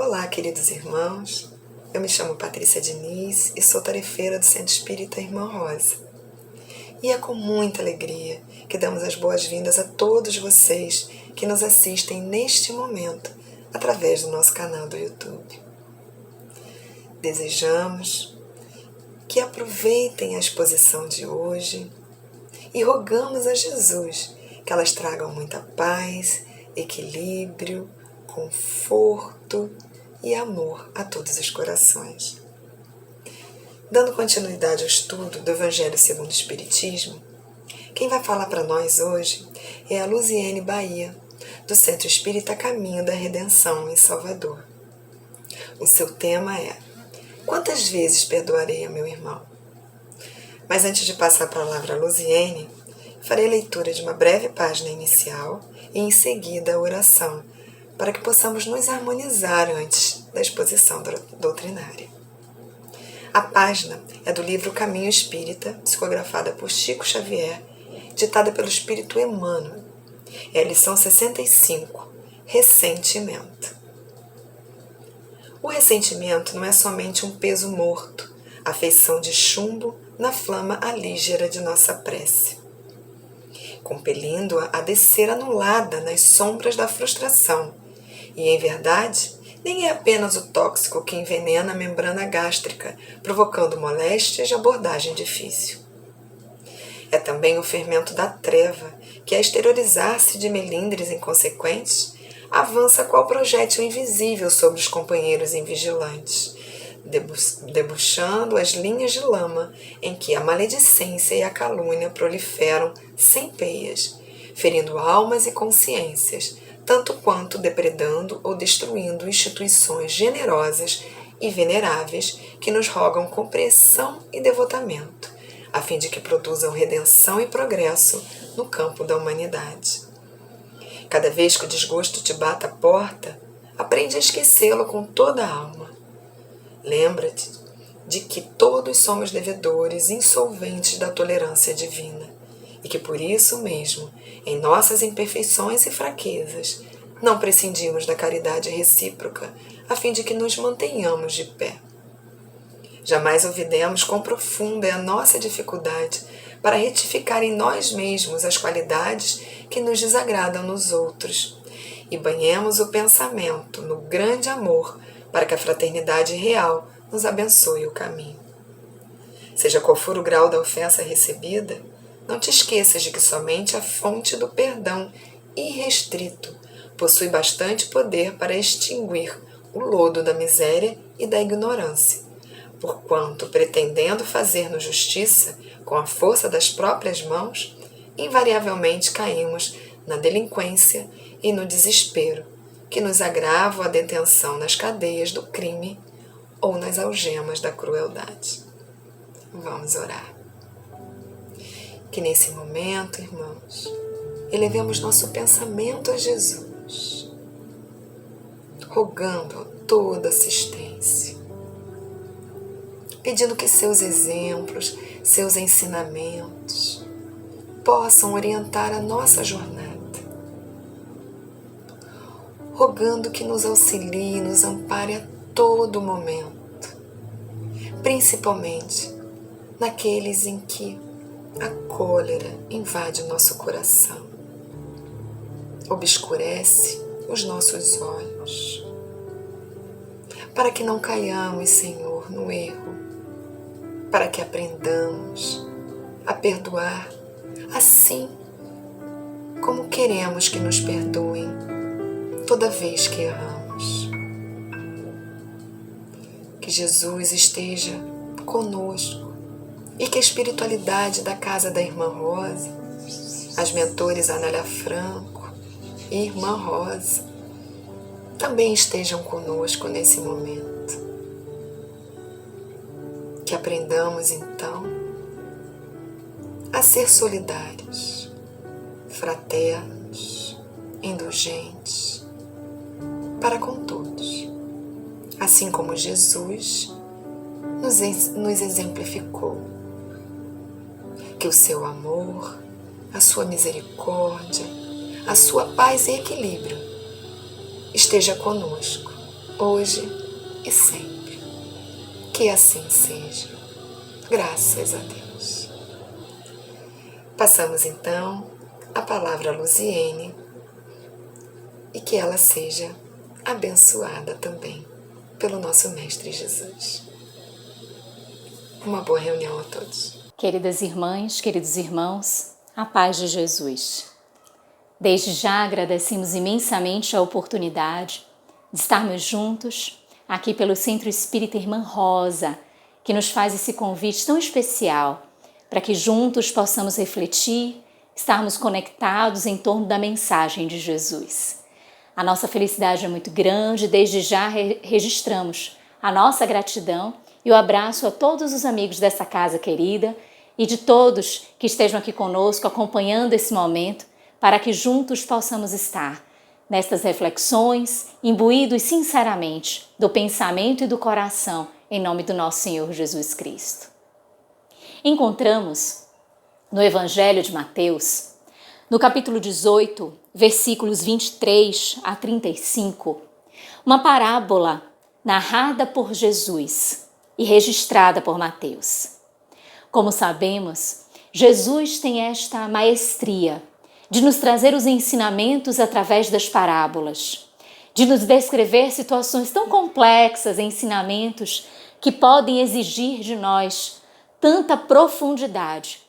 Olá, queridos irmãos. Eu me chamo Patrícia Diniz e sou tarefeira do Centro Espírita Irmã Rosa. E é com muita alegria que damos as boas-vindas a todos vocês que nos assistem neste momento através do nosso canal do YouTube. Desejamos que aproveitem a exposição de hoje e rogamos a Jesus que elas tragam muita paz, equilíbrio, conforto e amor a todos os corações. Dando continuidade ao estudo do Evangelho segundo o Espiritismo, quem vai falar para nós hoje é a Luziene Bahia, do Centro Espírita Caminho da Redenção, em Salvador. O seu tema é: quantas vezes perdoarei a meu irmão? Mas antes de passar a palavra a Luziene, farei leitura de uma breve página inicial e em seguida a oração, para que possamos nos harmonizar antes da exposição doutrinária. A página é do livro Caminho Espírita, psicografada por Chico Xavier, ditada pelo Espírito Emmanuel. É a lição 65, Ressentimento. O ressentimento não é somente um peso morto, a feição de chumbo na flama alígera de nossa prece, compelindo-a a descer anulada nas sombras da frustração. E, em verdade, nem é apenas o tóxico que envenena a membrana gástrica, provocando moléstias de abordagem difícil. É também o fermento da treva, que, a exteriorizar-se de melindres inconsequentes, avança qual projétil invisível sobre os companheiros invigilantes, debuxando as linhas de lama em que a maledicência e a calúnia proliferam sem peias, ferindo almas e consciências, tanto quanto depredando ou destruindo instituições generosas e veneráveis que nos rogam compreensão e devotamento, a fim de que produzam redenção e progresso no campo da humanidade. Cada vez que o desgosto te bata a porta, aprende a esquecê-lo com toda a alma. Lembra-te de que todos somos devedores insolventes da tolerância divina e que por isso mesmo, em nossas imperfeições e fraquezas, não prescindimos da caridade recíproca a fim de que nos mantenhamos de pé. Jamais olvidemos quão profunda é a nossa dificuldade para retificar em nós mesmos as qualidades que nos desagradam nos outros e banhemos o pensamento no grande amor para que a fraternidade real nos abençoe o caminho. Seja qual for o grau da ofensa recebida, não te esqueças de que somente a fonte do perdão irrestrito possui bastante poder para extinguir o lodo da miséria e da ignorância, porquanto, pretendendo fazer-nos justiça com a força das próprias mãos, invariavelmente caímos na delinquência e no desespero, que nos agravam a detenção nas cadeias do crime ou nas algemas da crueldade. Vamos orar. Que nesse momento, irmãos, elevemos nosso pensamento a Jesus, rogando toda assistência, pedindo que seus exemplos, seus ensinamentos possam orientar a nossa jornada, rogando que nos auxilie e nos ampare a todo momento, principalmente naqueles em que a cólera invade o nosso coração, obscurece os nossos olhos, para que não caiamos, Senhor, no erro, para que aprendamos a perdoar assim como queremos que nos perdoem toda vez que erramos. Que Jesus esteja conosco e que a espiritualidade da Casa da Irmã Rosa, as mentores Anália Franco e Irmã Rosa, também estejam conosco nesse momento. Que aprendamos então a ser solidários, fraternos, indulgentes para com todos, assim como Jesus nos exemplificou. Que o seu amor, a sua misericórdia, a sua paz e equilíbrio esteja conosco hoje e sempre. Que assim seja. Graças a Deus. Passamos então a palavra a Luziene e que ela seja abençoada também pelo nosso Mestre Jesus. Uma boa reunião a todos. Queridas irmãs, queridos irmãos, a paz de Jesus. Desde já agradecemos imensamente a oportunidade de estarmos juntos aqui pelo Centro Espírita Irmã Rosa, que nos faz esse convite tão especial para que juntos possamos refletir, estarmos conectados em torno da mensagem de Jesus. A nossa felicidade é muito grande, desde já registramos a nossa gratidão e o abraço a todos os amigos dessa casa querida e de todos que estejam aqui conosco acompanhando esse momento para que juntos possamos estar nestas reflexões, imbuídos sinceramente do pensamento e do coração em nome do nosso Senhor Jesus Cristo. Encontramos no Evangelho de Mateus, no capítulo 18, versículos 23 a 35, uma parábola narrada por Jesus e registrada por Mateus. Como sabemos, Jesus tem esta maestria de nos trazer os ensinamentos através das parábolas, de nos descrever situações tão complexas, ensinamentos que podem exigir de nós tanta profundidade.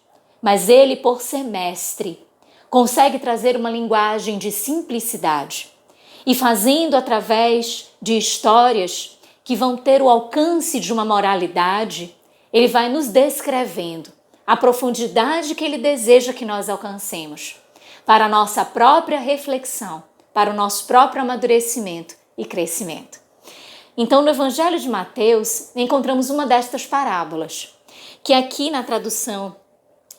Mas ele, por ser mestre, consegue trazer uma linguagem de simplicidade e fazendo através de histórias que vão ter o alcance de uma moralidade, ele vai nos descrevendo a profundidade que ele deseja que nós alcancemos para a nossa própria reflexão, para o nosso próprio amadurecimento e crescimento. Então, no Evangelho de Mateus, encontramos uma destas parábolas, que aqui na tradução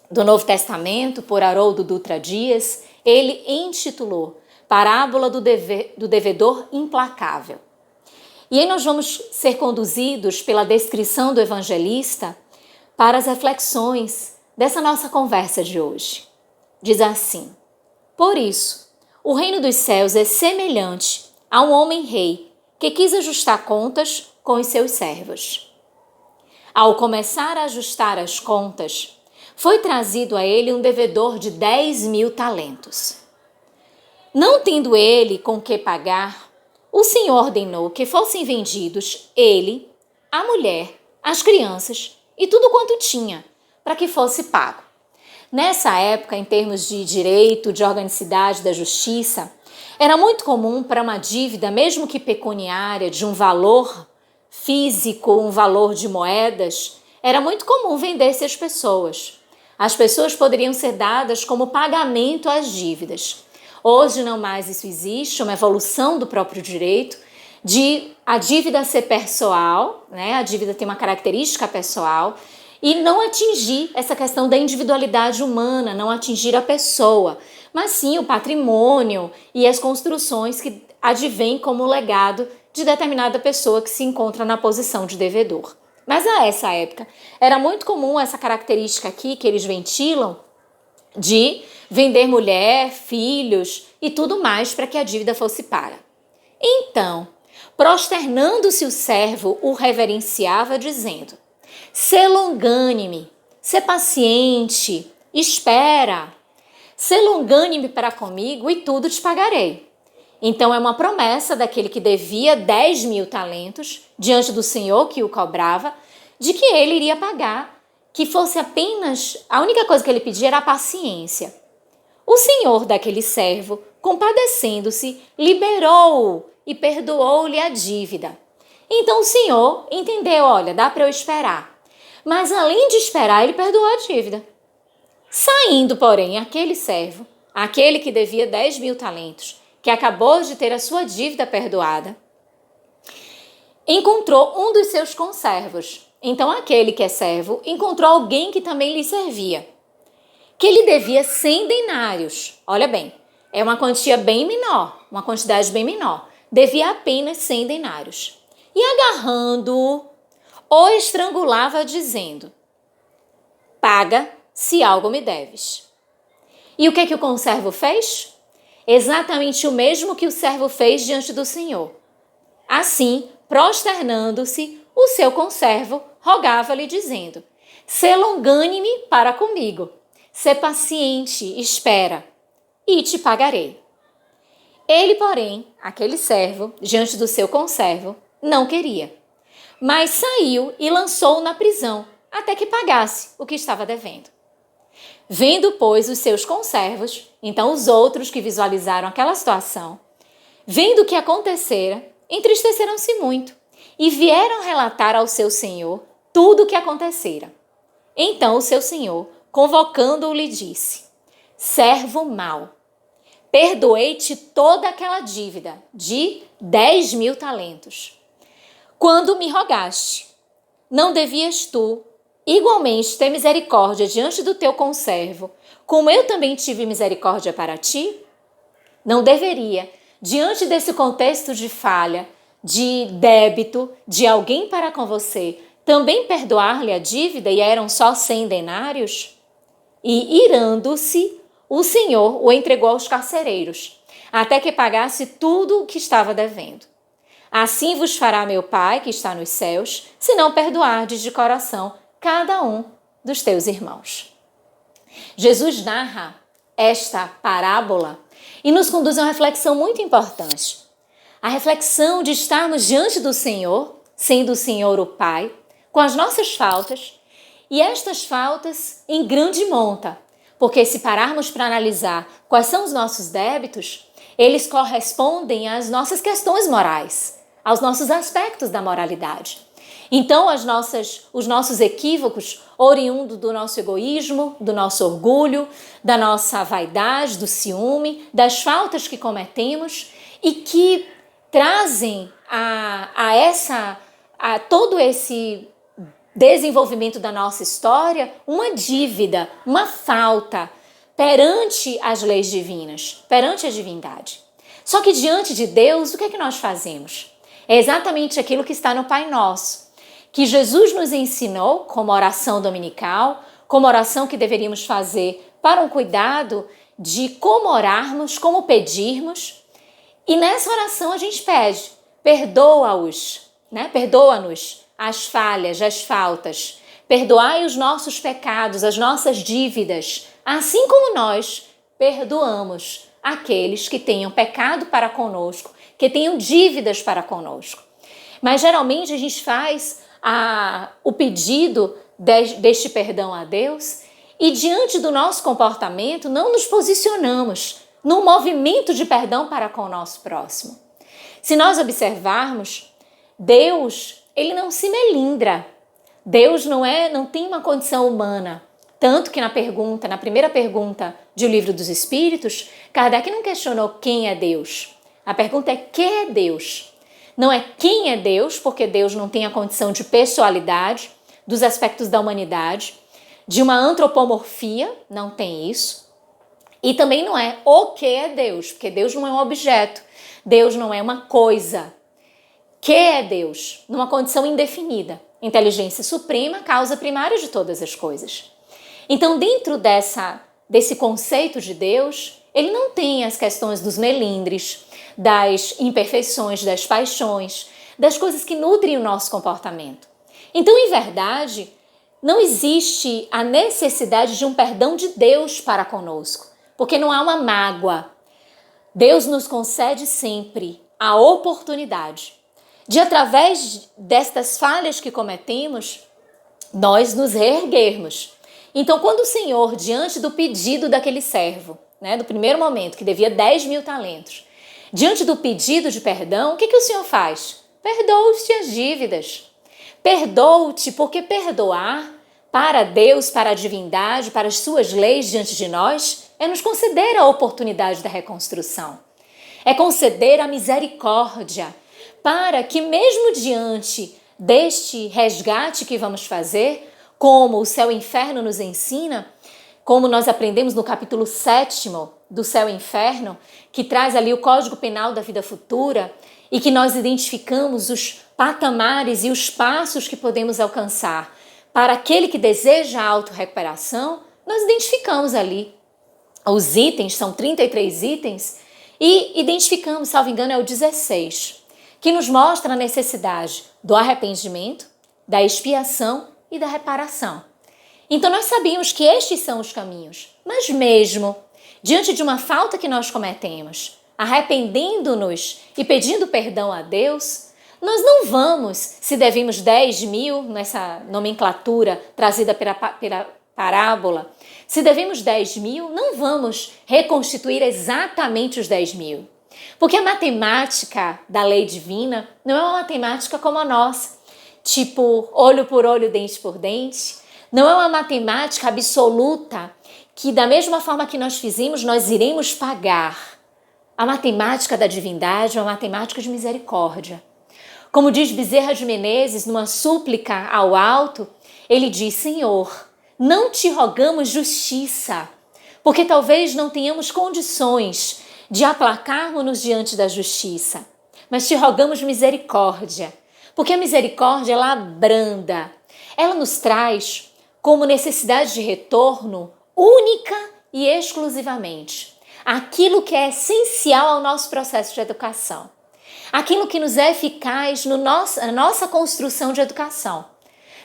do Novo Testamento, por Haroldo Dutra Dias, ele intitulou Parábola do Devedor Implacável. E aí nós vamos ser conduzidos pela descrição do evangelista para as reflexões dessa nossa conversa de hoje. Diz assim: por isso, o reino dos céus é semelhante a um homem-rei que quis ajustar contas com os seus servos. Ao começar a ajustar as contas, foi trazido a ele um devedor de 10.000 talentos. Não tendo ele com que pagar, o Senhor ordenou que fossem vendidos ele, a mulher, as crianças e tudo quanto tinha, para que fosse pago. Nessa época, em termos de direito, de organicidade da justiça, era muito comum para uma dívida, mesmo que pecuniária, de um valor físico, um valor de moedas, era muito comum vender-se às pessoas. As pessoas poderiam ser dadas como pagamento às dívidas. Hoje não mais isso existe, uma evolução do próprio direito, de a dívida ser pessoal, né? A dívida tem uma característica pessoal, e não atingir essa questão da individualidade humana, não atingir a pessoa, mas sim o patrimônio e as construções que advêm como legado de determinada pessoa que se encontra na posição de devedor. Mas a essa época era muito comum essa característica aqui que eles ventilam de vender mulher, filhos e tudo mais para que a dívida fosse paga. Então, prosternando-se o servo, o reverenciava dizendo: sê longânime, sê paciente, espera, sê longânime para comigo e tudo te pagarei. Então é uma promessa daquele que devia 10.000 talentos diante do Senhor que o cobrava, de que ele iria pagar, que fosse apenas, a única coisa que ele pedia era a paciência. O Senhor daquele servo, compadecendo-se, liberou-o e perdoou-lhe a dívida. Então o Senhor entendeu, olha, dá para eu esperar. Mas além de esperar, ele perdoou a dívida. Saindo, porém, aquele servo, aquele que devia 10.000 talentos, que acabou de ter a sua dívida perdoada, encontrou um dos seus conservos. Então aquele que é servo encontrou alguém que também lhe servia, que lhe devia 100 denários. Olha bem, é uma quantia bem menor, uma quantidade bem menor. Devia apenas 100 denários. E agarrando-o, o estrangulava dizendo: paga se algo me deves. E o que o conservo fez? Exatamente o mesmo que o servo fez diante do Senhor. Assim, prosternando-se, o seu conservo rogava-lhe, dizendo: sê longânime para comigo, sê paciente, espera, e te pagarei. Ele, porém, aquele servo, diante do seu conservo, não queria, mas saiu e lançou-o na prisão, até que pagasse o que estava devendo. Vendo, pois, os seus conservos, então os outros que visualizaram aquela situação, vendo o que acontecera, entristeceram-se muito e vieram relatar ao seu senhor tudo o que acontecera. Então o seu senhor, convocando-o, lhe disse: servo mau, perdoei-te toda aquela dívida de 10.000 talentos. Quando me rogaste, não devias tu igualmente ter misericórdia diante do teu conservo, como eu também tive misericórdia para ti? Não deveria, diante desse contexto de falha, de débito de alguém para com você, também perdoar-lhe a dívida, e eram só 100 denários? E, irando-se, o Senhor o entregou aos carcereiros, até que pagasse tudo o que estava devendo. Assim vos fará meu Pai, que está nos céus, se não perdoardes de coração cada um dos teus irmãos. Jesus narra esta parábola e nos conduz a uma reflexão muito importante. A reflexão de estarmos diante do Senhor, sendo o Senhor o Pai, com as nossas faltas, e estas faltas em grande monta, porque se pararmos para analisar quais são os nossos débitos, eles correspondem às nossas questões morais, aos nossos aspectos da moralidade. Então, os nossos equívocos, oriundos do nosso egoísmo, do nosso orgulho, da nossa vaidade, do ciúme, das faltas que cometemos e que trazem a todo esse desenvolvimento da nossa história uma dívida, uma falta perante as leis divinas, perante a divindade. Só que diante de Deus, o que é que nós fazemos? É exatamente aquilo que está no Pai Nosso, que Jesus nos ensinou como oração dominical, como oração que deveríamos fazer para um cuidado de como orarmos, como pedirmos. E nessa oração a gente pede: perdoa-os, Perdoa-nos as falhas, as faltas. Perdoai os nossos pecados, as nossas dívidas, assim como nós perdoamos aqueles que tenham pecado para conosco, que tenham dívidas para conosco. Mas geralmente a gente faz o pedido deste perdão a Deus e diante do nosso comportamento não nos posicionamos num movimento de perdão para com o nosso próximo. Se nós observarmos, Deus, ele não se melindra. Deus não tem uma condição humana. Tanto que na primeira pergunta do Livro dos Espíritos, Kardec não questionou quem é Deus. A pergunta é: que é Deus? Não é quem é Deus, porque Deus não tem a condição de pessoalidade, dos aspectos da humanidade, de uma antropomorfia, não tem isso. E também não é o que é Deus, porque Deus não é um objeto, Deus não é uma coisa. Que é Deus? Numa condição indefinida. Inteligência suprema, causa primária de todas as coisas. Então, dentro desse conceito de Deus, ele não tem as questões dos melindres, das imperfeições, das paixões, das coisas que nutrem o nosso comportamento. Então, em verdade, não existe a necessidade de um perdão de Deus para conosco, porque não há uma mágoa. Deus nos concede sempre a oportunidade de, através destas falhas que cometemos, nós nos reerguermos. Então, quando o Senhor, diante do pedido daquele servo, do primeiro momento, que devia 10.000 talentos, diante do pedido de perdão, o que o Senhor faz? Perdoa-te as dívidas. Perdoa-te, porque perdoar para Deus, para a divindade, para as suas leis diante de nós, é nos conceder a oportunidade da reconstrução. É conceder a misericórdia para que, mesmo diante deste resgate que vamos fazer, como o Céu e Inferno nos ensina, como nós aprendemos no capítulo 7º do Céu e Inferno, que traz ali o Código Penal da Vida Futura e que nós identificamos os patamares e os passos que podemos alcançar para aquele que deseja a autorrecuperação, nós identificamos ali os itens, são 33 itens, e identificamos, salvo engano, é o 16, que nos mostra a necessidade do arrependimento, da expiação e da reparação. Então nós sabíamos que estes são os caminhos, mas mesmo diante de uma falta que nós cometemos, arrependendo-nos e pedindo perdão a Deus, nós não vamos, se devemos 10 mil, nessa nomenclatura trazida pela parábola, se devemos 10 mil, não vamos reconstituir exatamente os 10 mil. Porque a matemática da lei divina não é uma matemática como a nossa, tipo olho por olho, dente por dente. Não é uma matemática absoluta que da mesma forma que nós fizemos, nós iremos pagar. A matemática da divindade é uma matemática de misericórdia. Como diz Bezerra de Menezes numa súplica ao alto, ele diz: Senhor, não te rogamos justiça, porque talvez não tenhamos condições de aplacarmos-nos diante da justiça, mas te rogamos misericórdia, porque a misericórdia ela abranda, ela nos traz como necessidade de retorno única e exclusivamente aquilo que é essencial ao nosso processo de educação, aquilo que nos é eficaz na nossa construção de educação.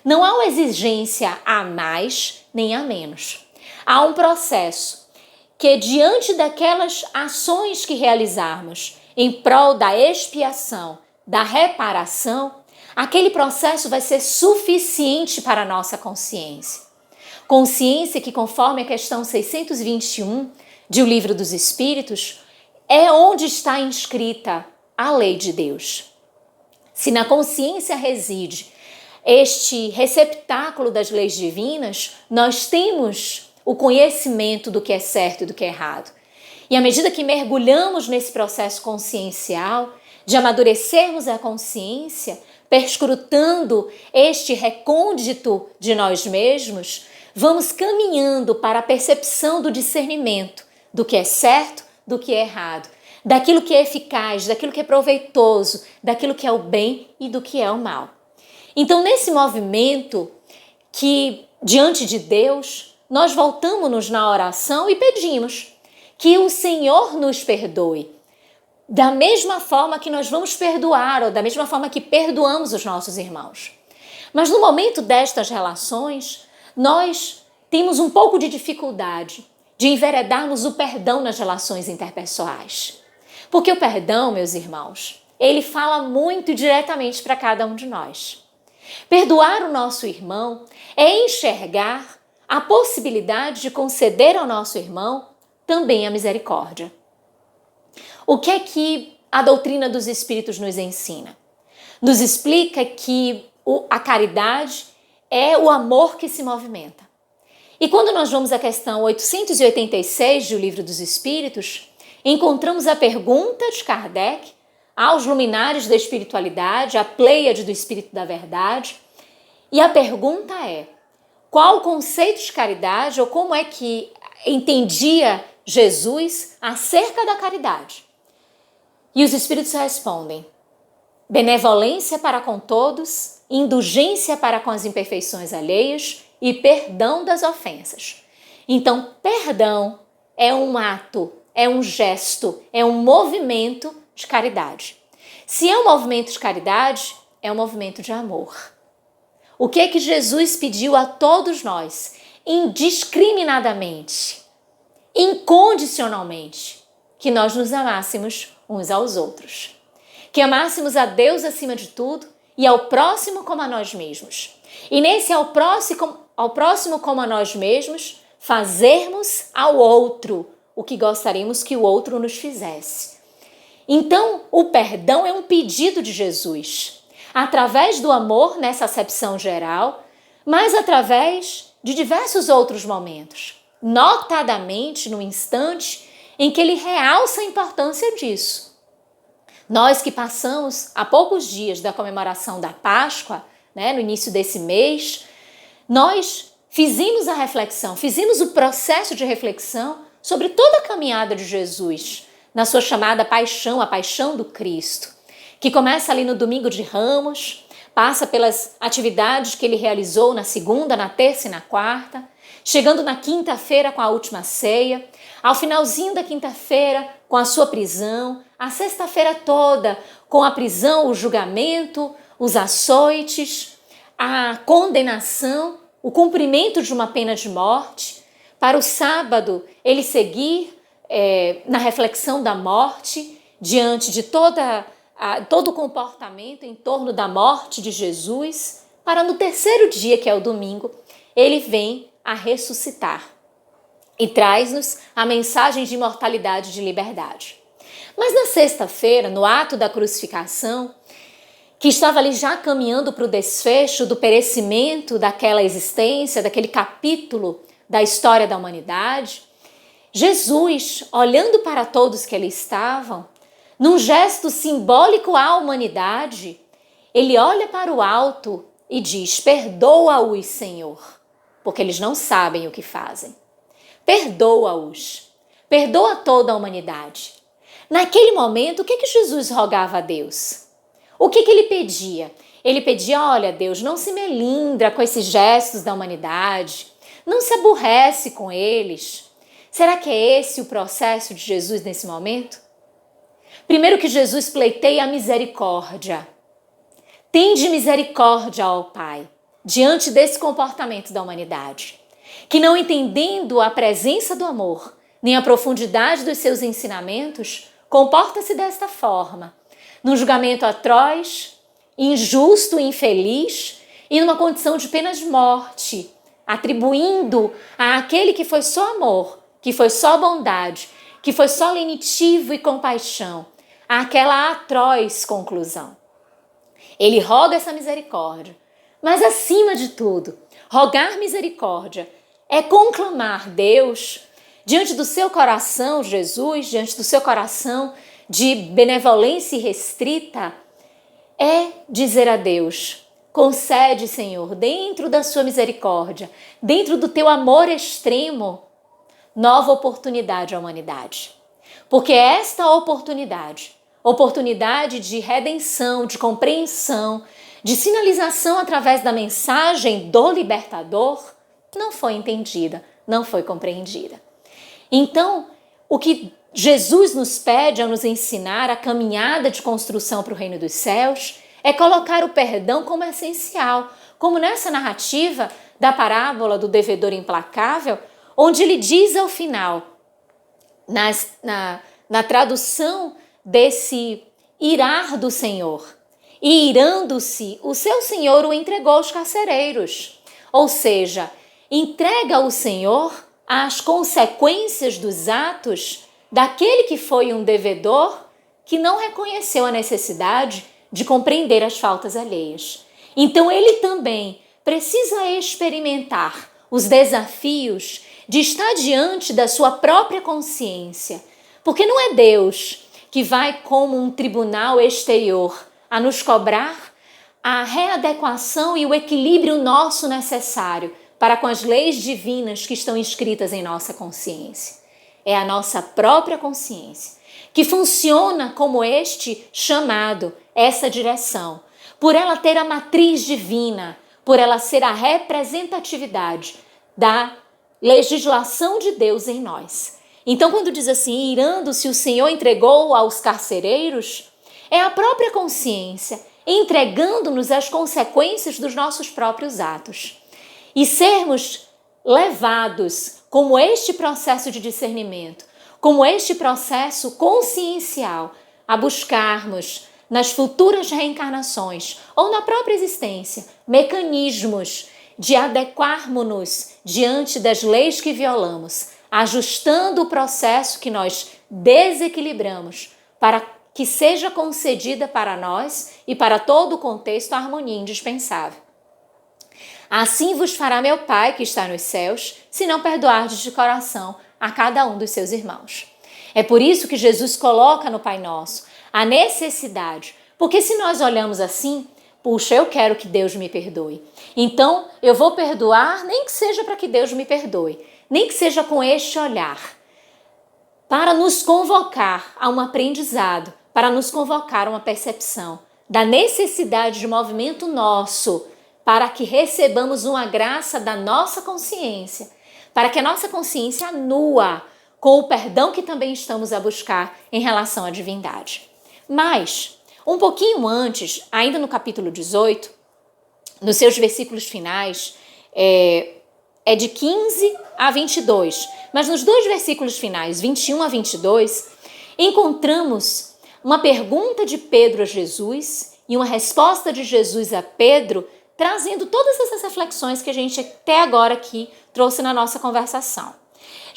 Não há uma exigência a mais nem a menos. Há um processo que, diante daquelas ações que realizarmos em prol da expiação, da reparação, aquele processo vai ser suficiente para a nossa consciência. Consciência que, conforme a questão 621 de O Livro dos Espíritos, é onde está inscrita a lei de Deus. Se na consciência reside este receptáculo das leis divinas, nós temos o conhecimento do que é certo e do que é errado. E à medida que mergulhamos nesse processo consciencial, de amadurecermos a consciência, perscrutando este recôndito de nós mesmos, vamos caminhando para a percepção do discernimento do que é certo, do que é errado, daquilo que é eficaz, daquilo que é proveitoso, daquilo que é o bem e do que é o mal. Então, nesse movimento que, diante de Deus, nós voltamos-nos na oração e pedimos que o Senhor nos perdoe, da mesma forma que nós vamos perdoar, ou da mesma forma que perdoamos os nossos irmãos. Mas no momento destas relações, nós temos um pouco de dificuldade de enveredarmos o perdão nas relações interpessoais. Porque o perdão, meus irmãos, ele fala muito diretamente para cada um de nós. Perdoar o nosso irmão é enxergar a possibilidade de conceder ao nosso irmão também a misericórdia. O que é que a doutrina dos Espíritos nos ensina? Nos explica que a caridade é o amor que se movimenta. E quando nós vamos à questão 886 do Livro dos Espíritos, encontramos a pergunta de Kardec aos luminares da espiritualidade, a Pleiade do Espírito da Verdade, e a pergunta é: qual o conceito de caridade, ou como é que entendia Jesus acerca da caridade? E os Espíritos respondem: benevolência para com todos, indulgência para com as imperfeições alheias e perdão das ofensas. Então, perdão é um ato, é um gesto, é um movimento de caridade. Se é um movimento de caridade, é um movimento de amor. O que é que Jesus pediu a todos nós? Indiscriminadamente, incondicionalmente, que nós nos amássemos uns aos outros. Que amássemos a Deus acima de tudo e ao próximo como a nós mesmos. E nesse ao próximo como a nós mesmos, fazermos ao outro o que gostaríamos que o outro nos fizesse. Então, o perdão é um pedido de Jesus, através do amor nessa acepção geral, mas através de diversos outros momentos, notadamente no instante em que ele realça a importância disso. Nós que passamos há poucos dias da comemoração da Páscoa, no início desse mês, nós fizemos a reflexão, fizemos o processo de reflexão sobre toda a caminhada de Jesus, na sua chamada paixão, a paixão do Cristo, que começa ali no domingo de Ramos, passa pelas atividades que ele realizou na segunda, na terça e na quarta, chegando na quinta-feira com a última ceia, ao finalzinho da quinta-feira com a sua prisão, a sexta-feira toda com a prisão, o julgamento, os açoites, a condenação, o cumprimento de uma pena de morte. Para o sábado, ele seguir na reflexão da morte, diante de todo o comportamento em torno da morte de Jesus, para no terceiro dia, que é o domingo, ele vem a ressuscitar e traz-nos a mensagem de imortalidade e de liberdade. Mas na sexta-feira, no ato da crucificação, que estava ali já caminhando para o desfecho do perecimento daquela existência, daquele capítulo da história da humanidade, Jesus, olhando para todos que ali estavam, num gesto simbólico à humanidade, ele olha para o alto e diz: perdoa-os, Senhor, porque eles não sabem o que fazem. Perdoa-os, perdoa toda a humanidade. Naquele momento, o que Jesus rogava a Deus? O que ele pedia? Ele pedia: olha, Deus, não se melindra com esses gestos da humanidade, não se aborrece com eles. Será que é esse o processo de Jesus nesse momento? Primeiro que Jesus pleiteia a misericórdia. Tende misericórdia, ó Pai, diante desse comportamento da humanidade, que não entendendo a presença do amor, nem a profundidade dos seus ensinamentos, comporta-se desta forma, num julgamento atroz, injusto e infeliz, e numa condição de pena de morte, atribuindo àquele que foi só amor, que foi só bondade, que foi só lenitivo e compaixão, àquela atroz conclusão. Ele roga essa misericórdia, mas acima de tudo, rogar misericórdia é conclamar Deus diante do seu coração, Jesus, diante do seu coração de benevolência irrestrita, é dizer a Deus: concede, Senhor, dentro da sua misericórdia, dentro do teu amor extremo, nova oportunidade à humanidade. Porque esta oportunidade de redenção, de compreensão, de sinalização através da mensagem do libertador, não foi entendida, não foi compreendida. Então, o que Jesus nos pede ao nos ensinar a caminhada de construção para o reino dos céus é colocar o perdão como essencial, como nessa narrativa da parábola do devedor implacável, onde ele diz ao final, na tradução desse irar do Senhor, e irando-se, o seu Senhor o entregou aos carcereiros. Ou seja, entrega o Senhor às consequências dos atos daquele que foi um devedor que não reconheceu a necessidade de compreender as faltas alheias. Então ele também precisa experimentar os desafios de estar diante da sua própria consciência, porque não é Deus que vai como um tribunal exterior a nos cobrar a readequação e o equilíbrio nosso necessário para com as leis divinas que estão inscritas em nossa consciência. É a nossa própria consciência que funciona como este chamado, essa direção, por ela ter a matriz divina, por ela ser a representatividade da legislação de Deus em nós. Então, quando diz assim, irando-se o Senhor entregou aos carcereiros, é a própria consciência entregando-nos as consequências dos nossos próprios atos. E sermos levados, como este processo de discernimento, como este processo consciencial, a buscarmos nas futuras reencarnações ou na própria existência mecanismos de adequarmos-nos diante das leis que violamos, ajustando o processo que nós desequilibramos para que seja concedida para nós e para todo o contexto a harmonia indispensável. Assim vos fará meu Pai que está nos céus, se não perdoardes de coração a cada um dos seus irmãos. É por isso que Jesus coloca no Pai Nosso a necessidade, porque se nós olhamos assim, puxa, eu quero que Deus me perdoe. Então, eu vou perdoar, nem que seja para que Deus me perdoe, nem que seja com este olhar, para nos convocar a um aprendizado, para nos convocar a uma percepção da necessidade de movimento nosso, para que recebamos uma graça da nossa consciência, para que a nossa consciência nua com o perdão que também estamos a buscar em relação à divindade. Mas, um pouquinho antes, ainda no capítulo 18, nos seus versículos finais, é de 15 a 22, mas nos dois versículos finais, 21 a 22, encontramos uma pergunta de Pedro a Jesus e uma resposta de Jesus a Pedro, trazendo todas essas reflexões que a gente até agora aqui trouxe na nossa conversação.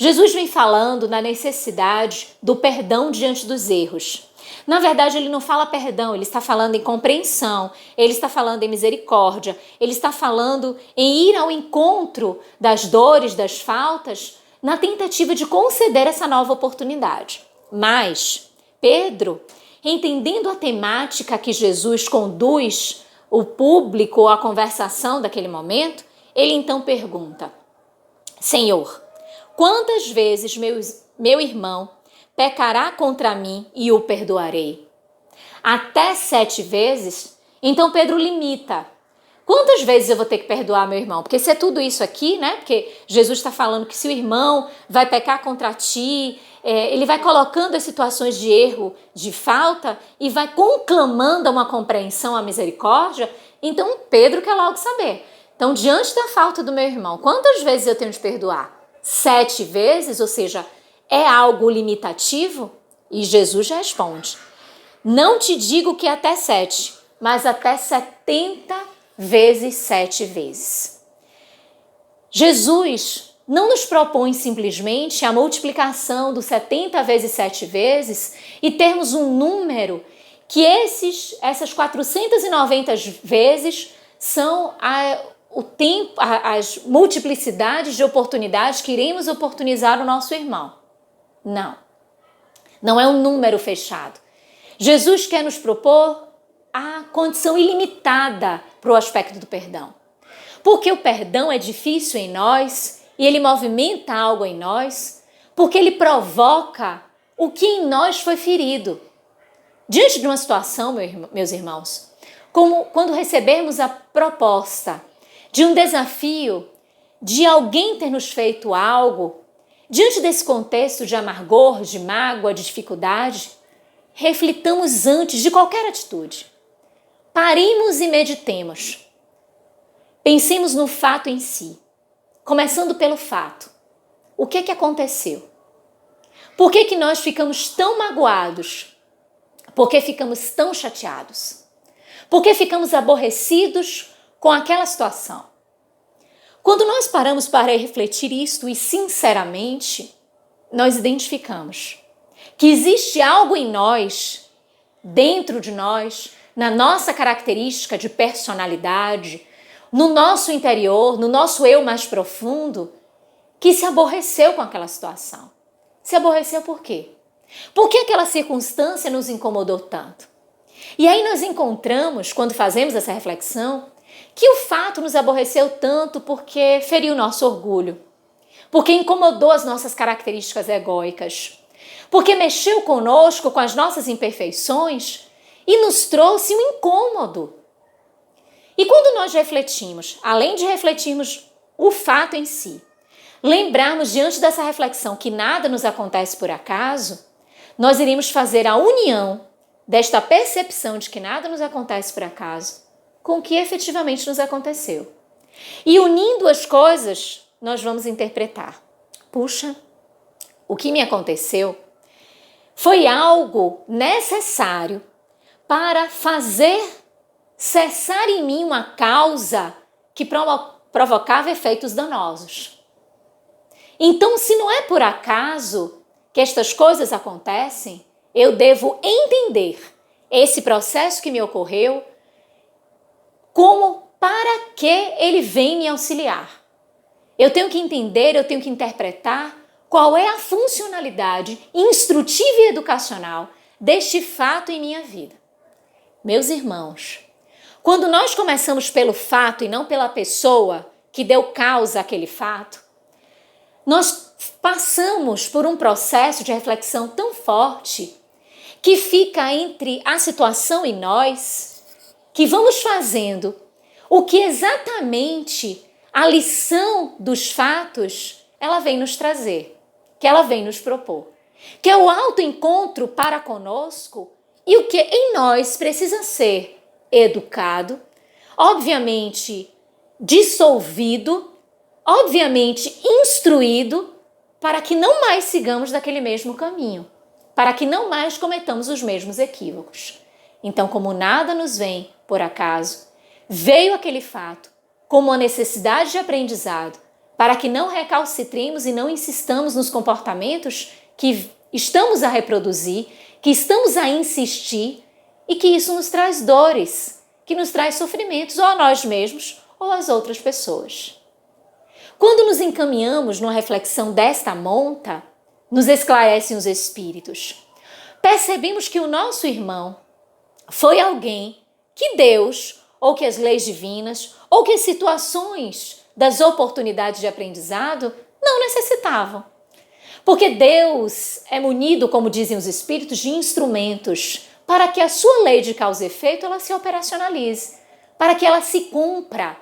Jesus vem falando na necessidade do perdão diante dos erros. Na verdade, ele não fala perdão, ele está falando em compreensão, ele está falando em misericórdia, ele está falando em ir ao encontro das dores, das faltas, na tentativa de conceder essa nova oportunidade. Mas Pedro, entendendo a temática que Jesus conduz o público à conversação daquele momento, ele então pergunta: Senhor, quantas vezes meu irmão pecará contra mim e o perdoarei? Até 7 vezes? Então Pedro limita. Quantas vezes eu vou ter que perdoar meu irmão? Porque se é tudo isso aqui, né? Porque Jesus está falando que se o irmão vai pecar contra ti, ele vai colocando as situações de erro, de falta, e vai conclamando uma compreensão, a misericórdia. Então Pedro quer logo saber. Então, diante da falta do meu irmão, quantas vezes eu tenho de perdoar? 7 vezes? Ou seja, é algo limitativo? E Jesus responde: não te digo que até 7, mas até 70 vezes 7 vezes. Jesus não nos propõe simplesmente a multiplicação do 70 vezes 7 vezes e termos um número que essas 490 vezes são as multiplicidades de oportunidades que iremos oportunizar o nosso irmão. Não é um número fechado. Jesus quer nos propor a condição ilimitada para o aspecto do perdão. Porque o perdão é difícil em nós e ele movimenta algo em nós, porque ele provoca o que em nós foi ferido. Diante de uma situação, meus irmãos, como quando recebemos a proposta de um desafio, de alguém ter nos feito algo, diante desse contexto de amargor, de mágoa, de dificuldade, reflitamos antes de qualquer atitude. Paremos e meditemos. Pensemos no fato em si. Começando pelo fato. O que aconteceu? Por que nós ficamos tão magoados? Por que ficamos tão chateados? Por que ficamos aborrecidos com aquela situação? Quando nós paramos para refletir isto e sinceramente, nós identificamos que existe algo em nós, dentro de nós, na nossa característica de personalidade, no nosso interior, no nosso eu mais profundo, que se aborreceu com aquela situação. Se aborreceu por quê? Por que aquela circunstância nos incomodou tanto? E aí nós encontramos, quando fazemos essa reflexão, que o fato nos aborreceu tanto porque feriu nosso orgulho, porque incomodou as nossas características egóicas, porque mexeu conosco, com as nossas imperfeições e nos trouxe um incômodo. E quando nós refletimos, além de refletirmos o fato em si, lembrarmos diante dessa reflexão que nada nos acontece por acaso, nós iremos fazer a união desta percepção de que nada nos acontece por acaso com o que efetivamente nos aconteceu. E unindo as coisas, nós vamos interpretar. Puxa, o que me aconteceu foi algo necessário para fazer cessar em mim uma causa que provocava efeitos danosos. Então, se não é por acaso que estas coisas acontecem, eu devo entender esse processo que me ocorreu como para que ele vem me auxiliar. Eu tenho que entender, eu tenho que interpretar qual é a funcionalidade instrutiva e educacional deste fato em minha vida. Meus irmãos, quando nós começamos pelo fato e não pela pessoa que deu causa àquele fato, nós passamos por um processo de reflexão tão forte que fica entre a situação e nós, que vamos fazendo o que exatamente a lição dos fatos ela vem nos trazer. que ela vem nos propor, que é o autoencontro para conosco e o que em nós precisa ser educado, obviamente dissolvido, obviamente instruído, para que não mais sigamos daquele mesmo caminho, para que não mais cometamos os mesmos equívocos. Então, como nada nos vem por acaso, veio aquele fato como uma necessidade de aprendizado, para que não recalcitremos e não insistamos nos comportamentos que estamos a reproduzir, que estamos a insistir e que isso nos traz dores, que nos traz sofrimentos ou a nós mesmos ou às outras pessoas. Quando nos encaminhamos numa reflexão desta monta, nos esclarecem os espíritos. Percebemos que o nosso irmão foi alguém que Deus, ou que as leis divinas, ou que as situações das oportunidades de aprendizado não necessitavam. Porque Deus é munido, como dizem os espíritos, de instrumentos para que a sua lei de causa e efeito ela se operacionalize, para que ela se cumpra.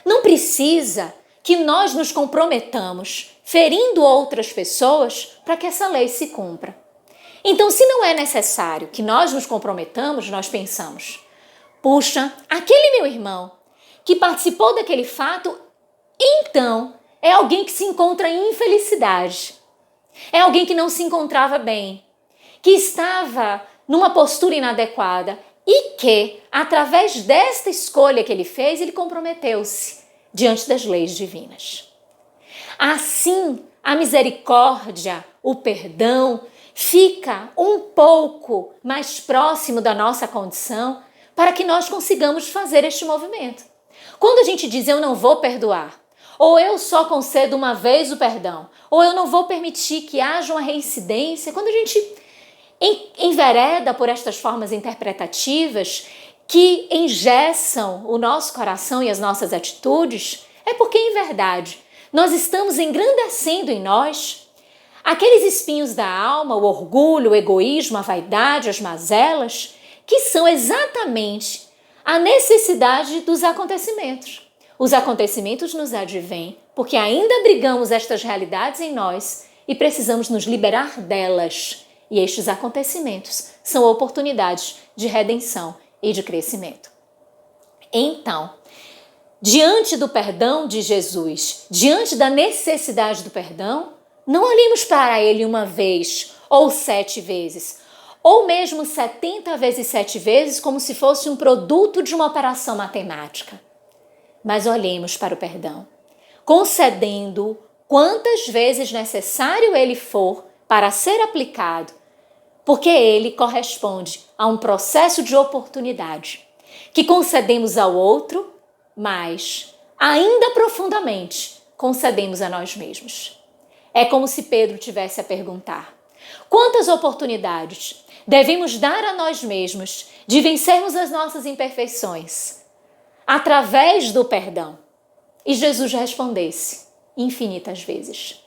Não precisa que nós nos comprometamos ferindo outras pessoas para que essa lei se cumpra. Então, se não é necessário que nós nos comprometamos, nós pensamos, puxa, aquele meu irmão que participou daquele fato, então é alguém que se encontra em infelicidade, é alguém que não se encontrava bem, que estava numa postura inadequada e que, através desta escolha que ele fez, ele comprometeu-se diante das leis divinas. Assim, a misericórdia, o perdão, fica um pouco mais próximo da nossa condição para que nós consigamos fazer este movimento. Quando a gente diz eu não vou perdoar, ou eu só concedo uma vez o perdão, ou eu não vou permitir que haja uma reincidência, quando a gente envereda por estas formas interpretativas que engessam o nosso coração e as nossas atitudes, é porque, em verdade, nós estamos engrandecendo em nós aqueles espinhos da alma, o orgulho, o egoísmo, a vaidade, as mazelas, que são exatamente a necessidade dos acontecimentos. Os acontecimentos nos advêm porque ainda abrigamos estas realidades em nós e precisamos nos liberar delas. E estes acontecimentos são oportunidades de redenção e de crescimento. Então, diante do perdão de Jesus, diante da necessidade do perdão, não olhemos para ele uma vez ou 7 vezes, ou mesmo 70 vezes 7 vezes como se fosse um produto de uma operação matemática. Mas olhemos para o perdão, concedendo quantas vezes necessário ele for para ser aplicado, porque ele corresponde a um processo de oportunidade que concedemos ao outro, mas ainda profundamente concedemos a nós mesmos. É como se Pedro tivesse a perguntar: quantas oportunidades devemos dar a nós mesmos de vencermos as nossas imperfeições através do perdão? E Jesus respondesse: infinitas vezes.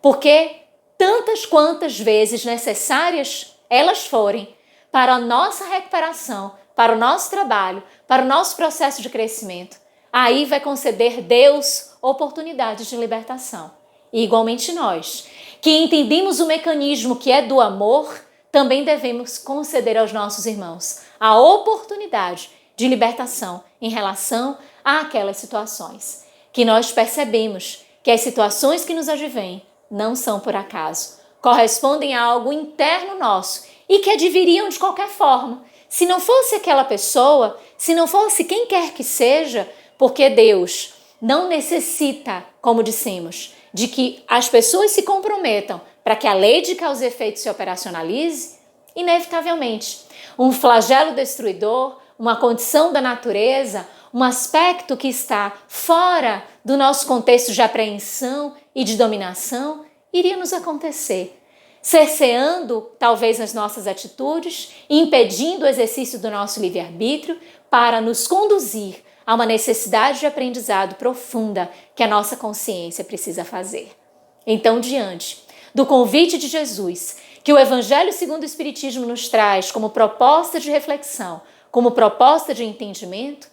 Porque tantas quantas vezes necessárias elas forem para a nossa recuperação, para o nosso trabalho, para o nosso processo de crescimento, aí vai conceder Deus oportunidades de libertação. E igualmente nós, que entendemos o mecanismo que é do amor, também devemos conceder aos nossos irmãos a oportunidade de libertação em relação àquelas situações. Que nós percebemos que as situações que nos advêm não são por acaso, correspondem a algo interno nosso e que adviriam de qualquer forma. Se não fosse aquela pessoa, se não fosse quem quer que seja, porque Deus não necessita, como dissemos, de que as pessoas se comprometam para que a lei de causa e efeito se operacionalize, inevitavelmente, um flagelo destruidor, uma condição da natureza, um aspecto que está fora do nosso contexto de apreensão e de dominação, iria nos acontecer, cerceando talvez as nossas atitudes, impedindo o exercício do nosso livre-arbítrio para nos conduzir a uma necessidade de aprendizado profunda que a nossa consciência precisa fazer. Então, diante do convite de Jesus, que o Evangelho segundo o Espiritismo nos traz como proposta de reflexão, como proposta de entendimento,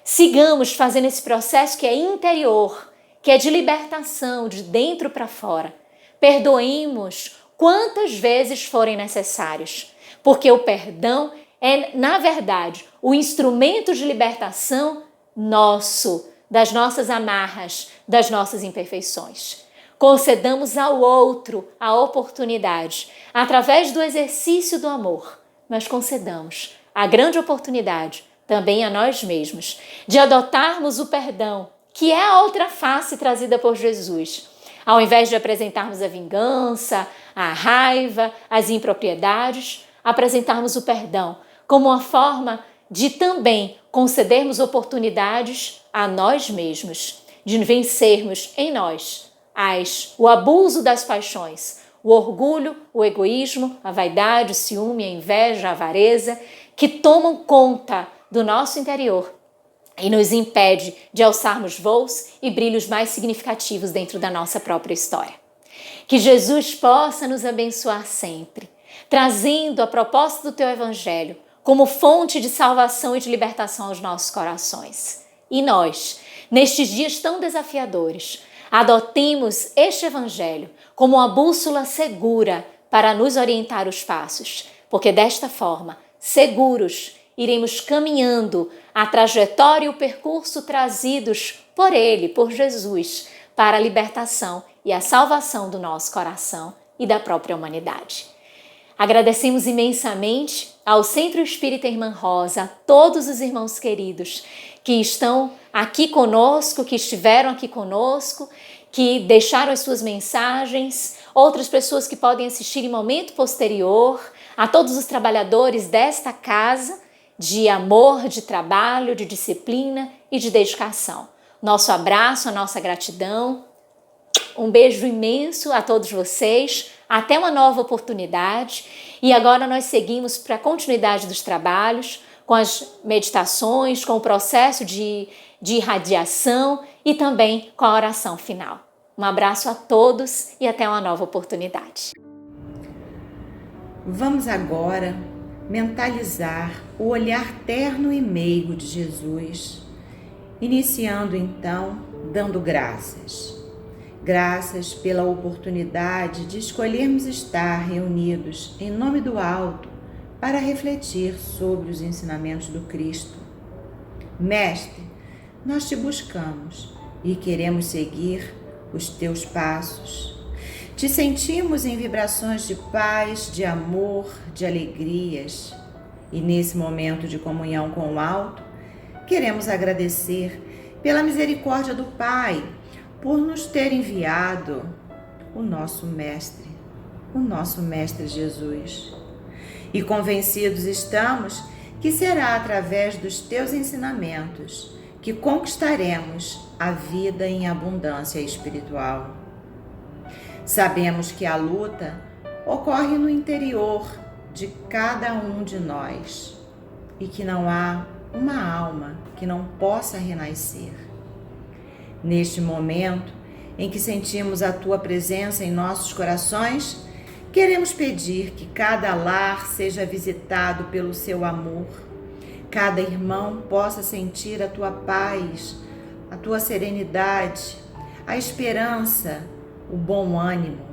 sigamos fazendo esse processo que é interior, que é de libertação, de dentro para fora, perdoemos quantas vezes forem necessários, porque o perdão é, na verdade, o instrumento de libertação nosso, das nossas amarras, das nossas imperfeições. Concedamos ao outro a oportunidade, através do exercício do amor, mas concedamos a grande oportunidade também a nós mesmos de adotarmos o perdão, que é a outra face trazida por Jesus. Ao invés de apresentarmos a vingança, a raiva, as impropriedades, apresentarmos o perdão como uma forma de também concedermos oportunidades a nós mesmos, de vencermos em nós o abuso das paixões, o orgulho, o egoísmo, a vaidade, o ciúme, a inveja, a avareza, que tomam conta do nosso interior e nos impede de alçarmos voos e brilhos mais significativos dentro da nossa própria história. Que Jesus possa nos abençoar sempre, trazendo a proposta do teu evangelho como fonte de salvação e de libertação aos nossos corações. E nós, nestes dias tão desafiadores, adotemos este evangelho como uma bússola segura para nos orientar os passos, porque desta forma, seguros, iremos caminhando a trajetória e o percurso trazidos por Ele, por Jesus, para a libertação e a salvação do nosso coração e da própria humanidade. Agradecemos imensamente ao Centro Espírita Irmã Rosa, a todos os irmãos queridos que estão aqui conosco, que estiveram aqui conosco, que deixaram as suas mensagens, outras pessoas que podem assistir em momento posterior, a todos os trabalhadores desta casa, de amor, de trabalho, de disciplina e de dedicação. Nosso abraço, a nossa gratidão, um beijo imenso a todos vocês, até uma nova oportunidade. E agora nós seguimos para a continuidade dos trabalhos, com as meditações, com o processo de irradiação e também com a oração final. Um abraço a todos e até uma nova oportunidade. Vamos agora mentalizar o olhar terno e meigo de Jesus, iniciando então dando graças. Graças pela oportunidade de escolhermos estar reunidos em nome do alto para refletir sobre os ensinamentos do Cristo. Mestre, nós te buscamos e queremos seguir os teus passos. Te sentimos em vibrações de paz, de amor, de alegrias. E nesse momento de comunhão com o alto, queremos agradecer pela misericórdia do Pai, por nos ter enviado o nosso Mestre Jesus. E convencidos estamos que será através dos teus ensinamentos que conquistaremos a vida em abundância espiritual. Sabemos que a luta ocorre no interior de cada um de nós e que não há uma alma que não possa renascer. Neste momento em que sentimos a tua presença em nossos corações, queremos pedir que cada lar seja visitado pelo seu amor, cada irmão possa sentir a tua paz, a tua serenidade, a esperança, o bom ânimo.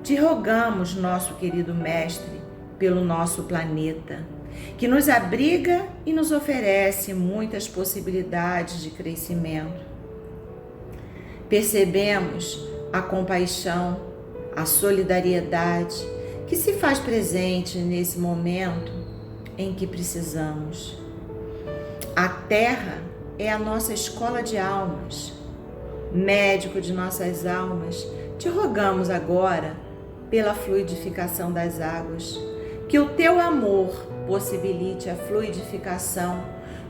Te rogamos, nosso querido Mestre, pelo nosso planeta, que nos abriga e nos oferece muitas possibilidades de crescimento. Percebemos a compaixão, a solidariedade que se faz presente nesse momento em que precisamos. A Terra é a nossa escola de almas, médico de nossas almas. Te rogamos agora pela fluidificação das águas, que o teu amor possibilite a fluidificação,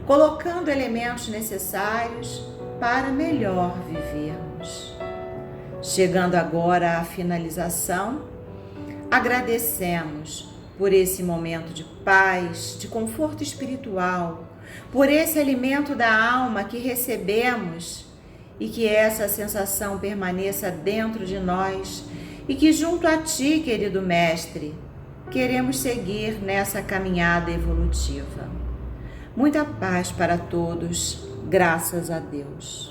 colocando elementos necessários para melhor vivermos. Chegando agora à finalização, agradecemos por esse momento de paz, de conforto espiritual, por esse alimento da alma que recebemos e que essa sensação permaneça dentro de nós e que junto a ti, querido Mestre, queremos seguir nessa caminhada evolutiva. Muita paz para todos, graças a Deus.